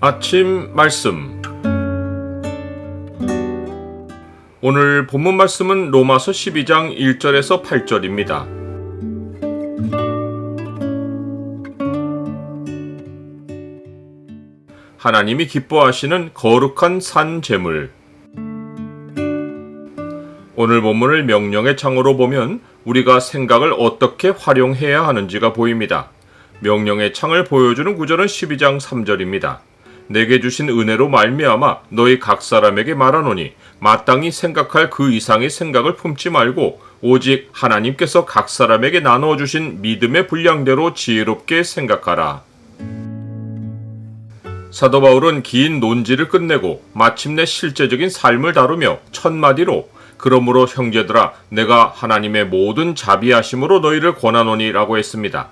아침 말씀. 오늘 본문 말씀은 로마서 12장 1절에서 8절입니다. 하나님이 기뻐하시는 거룩한 산 제물. 오늘 본문을 명령의 창으로 보면 우리가 생각을 어떻게 활용해야 하는지가 보입니다. 명령의 창을 보여주는 구절은 12장 3절입니다. 내게 주신 은혜로 말미암아 너희 각 사람에게 말하노니 마땅히 생각할 그 이상의 생각을 품지 말고 오직 하나님께서 각 사람에게 나누어 주신 믿음의 분량대로 지혜롭게 생각하라. 사도 바울은 긴 논지를 끝내고 마침내 실제적인 삶을 다루며 첫마디로 그러므로 형제들아 내가 하나님의 모든 자비하심으로 너희를 권하노니 라고 했습니다.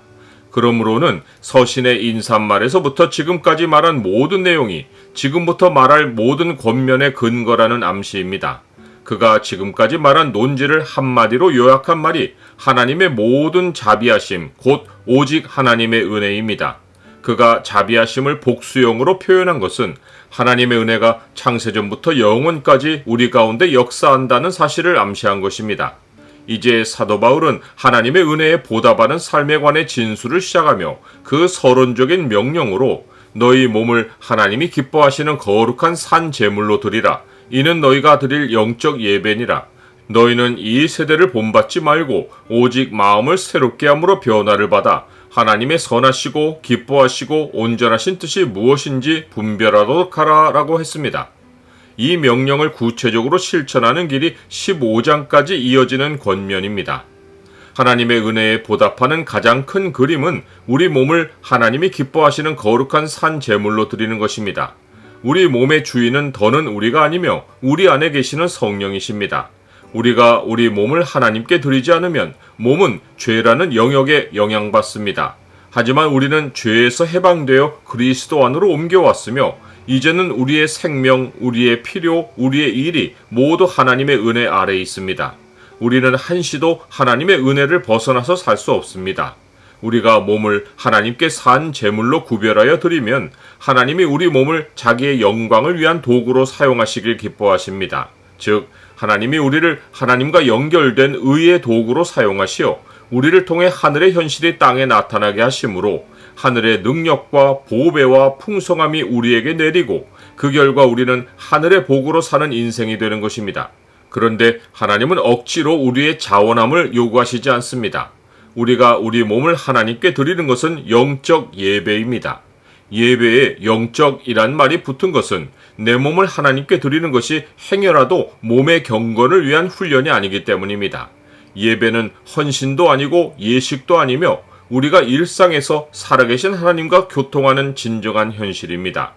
그러므로는 서신의 인사말에서부터 지금까지 말한 모든 내용이 지금부터 말할 모든 권면의 근거라는 암시입니다. 그가 지금까지 말한 논지를 한마디로 요약한 말이 하나님의 모든 자비하심 곧 오직 하나님의 은혜입니다. 그가 자비하심을 복수형으로 표현한 것은 하나님의 은혜가 창세전부터 영원까지 우리 가운데 역사한다는 사실을 암시한 것입니다. 이제 사도 바울은 하나님의 은혜에 보답하는 삶에 관해 진술을 시작하며 그 서론적인 명령으로 너희 몸을 하나님이 기뻐하시는 거룩한 산 제물로 드리라. 이는 너희가 드릴 영적 예배니라. 너희는 이 세대를 본받지 말고 오직 마음을 새롭게 함으로 변화를 받아 하나님의 선하시고 기뻐하시고 온전하신 뜻이 무엇인지 분별하도록 하라 라고 했습니다. 이 명령을 구체적으로 실천하는 길이 15장까지 이어지는 권면입니다. 하나님의 은혜에 보답하는 가장 큰 그림은 우리 몸을 하나님이 기뻐하시는 거룩한 산 제물로 드리는 것입니다. 우리 몸의 주인은 더는 우리가 아니며 우리 안에 계시는 성령이십니다. 우리가 우리 몸을 하나님께 드리지 않으면 몸은 죄라는 영역에 영향받습니다. 하지만 우리는 죄에서 해방되어 그리스도 안으로 옮겨왔으며 이제는 우리의 생명, 우리의 필요, 우리의 일이 모두 하나님의 은혜 아래에 있습니다. 우리는 한시도 하나님의 은혜를 벗어나서 살 수 없습니다. 우리가 몸을 하나님께 산 제물로 구별하여 드리면 하나님이 우리 몸을 자기의 영광을 위한 도구로 사용하시길 기뻐하십니다. 즉 하나님이 우리를 하나님과 연결된 의의 도구로 사용하시어 우리를 통해 하늘의 현실이 땅에 나타나게 하심으로 하늘의 능력과 보배와 풍성함이 우리에게 내리고 그 결과 우리는 하늘의 복으로 사는 인생이 되는 것입니다. 그런데 하나님은 억지로 우리의 자원함을 요구하시지 않습니다. 우리가 우리 몸을 하나님께 드리는 것은 영적 예배입니다. 예배에 영적이란 말이 붙은 것은 내 몸을 하나님께 드리는 것이 행여라도 몸의 경건을 위한 훈련이 아니기 때문입니다. 예배는 헌신도 아니고 예식도 아니며 우리가 일상에서 살아계신 하나님과 교통하는 진정한 현실입니다.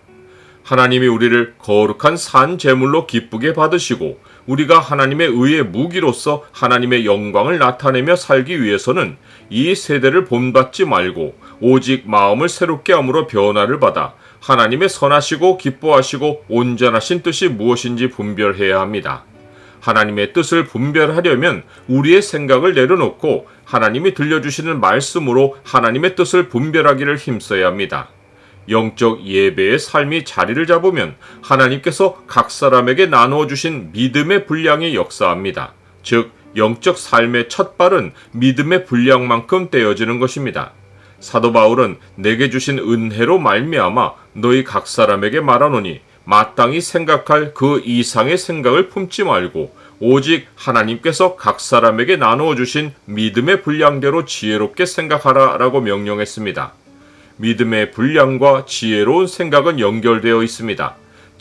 하나님이 우리를 거룩한 산 제물로 기쁘게 받으시고 우리가 하나님의 의의 무기로서 하나님의 영광을 나타내며 살기 위해서는 이 세대를 본받지 말고 오직 마음을 새롭게 함으로 변화를 받아 하나님의 선하시고 기뻐하시고 온전하신 뜻이 무엇인지 분별해야 합니다. 하나님의 뜻을 분별하려면 우리의 생각을 내려놓고 하나님이 들려주시는 말씀으로 하나님의 뜻을 분별하기를 힘써야 합니다. 영적 예배의 삶이 자리를 잡으면 하나님께서 각 사람에게 나누어 주신 믿음의 분량이 역사합니다. 즉 영적 삶의 첫 발은 믿음의 분량만큼 떼어지는 것입니다. 사도 바울은 내게 주신 은혜로 말미암아 너희 각 사람에게 말하노니 마땅히 생각할 그 이상의 생각을 품지 말고 오직 하나님께서 각 사람에게 나누어 주신 믿음의 분량대로 지혜롭게 생각하라 라고 명령했습니다. 믿음의 분량과 지혜로운 생각은 연결되어 있습니다.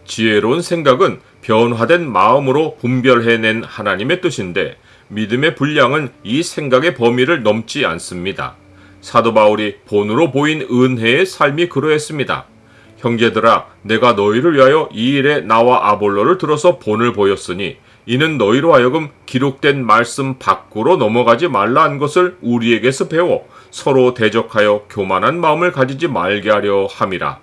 지혜로운 생각은 변화된 마음으로 분별해낸 하나님의 뜻인데 믿음의 분량은 이 생각의 범위를 넘지 않습니다. 사도 바울이 본으로 보인 은혜의 삶이 그러했습니다. 형제들아 내가 너희를 위하여 이 일에 나와 아볼로를 들어서 본을 보였으니 이는 너희로 하여금 기록된 말씀 밖으로 넘어가지 말라 한 것을 우리에게서 배워 서로 대적하여 교만한 마음을 가지지 말게 하려 함이라.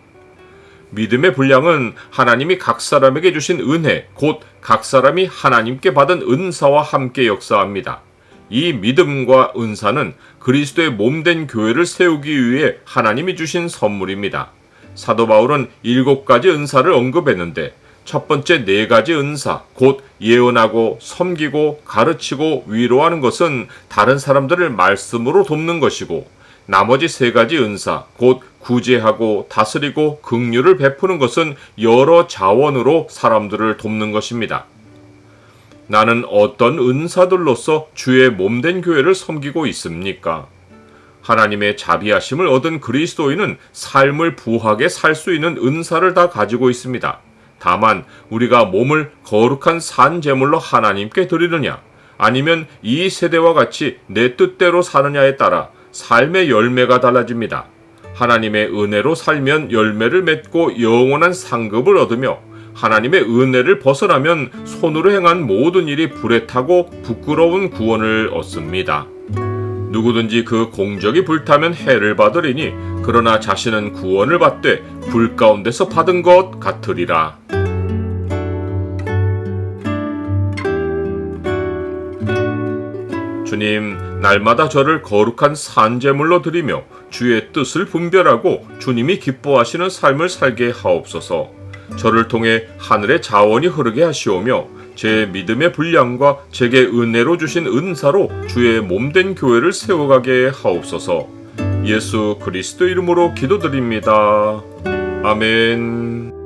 믿음의 분량은 하나님이 각 사람에게 주신 은혜, 곧 각 사람이 하나님께 받은 은사와 함께 역사합니다. 이 믿음과 은사는 그리스도의 몸된 교회를 세우기 위해 하나님이 주신 선물입니다. 사도 바울은 7가지 은사를 언급했는데 첫 번째 4가지 은사, 곧 예언하고 섬기고 가르치고 위로하는 것은 다른 사람들을 말씀으로 돕는 것이고, 나머지 3가지 은사, 곧 구제하고 다스리고 긍휼을 베푸는 것은 여러 자원으로 사람들을 돕는 것입니다. 나는 어떤 은사들로서 주의 몸된 교회를 섬기고 있습니까? 하나님의 자비하심을 얻은 그리스도인은 삶을 부하게 살 수 있는 은사를 다 가지고 있습니다. 다만 우리가 몸을 거룩한 산 제물로 하나님께 드리느냐, 아니면 이 세대와 같이 내 뜻대로 사느냐에 따라 삶의 열매가 달라집니다. 하나님의 은혜로 살면 열매를 맺고 영원한 상급을 얻으며, 하나님의 은혜를 벗어나면 손으로 행한 모든 일이 불에 타고 부끄러운 구원을 얻습니다. 누구든지 그 공적이 불타면 해를 받으리니 그러나 자신은 구원을 받되 불 가운데서 받은 것 같으리라. 주님, 날마다 저를 거룩한 산제물로 드리며 주의 뜻을 분별하고 주님이 기뻐하시는 삶을 살게 하옵소서. 저를 통해 하늘의 자원이 흐르게 하시오며 제 믿음의 분량과 제게 은혜로 주신 은사로 주의 몸된 교회를 세워가게 하옵소서. 예수 그리스도 이름으로 기도드립니다. 아멘.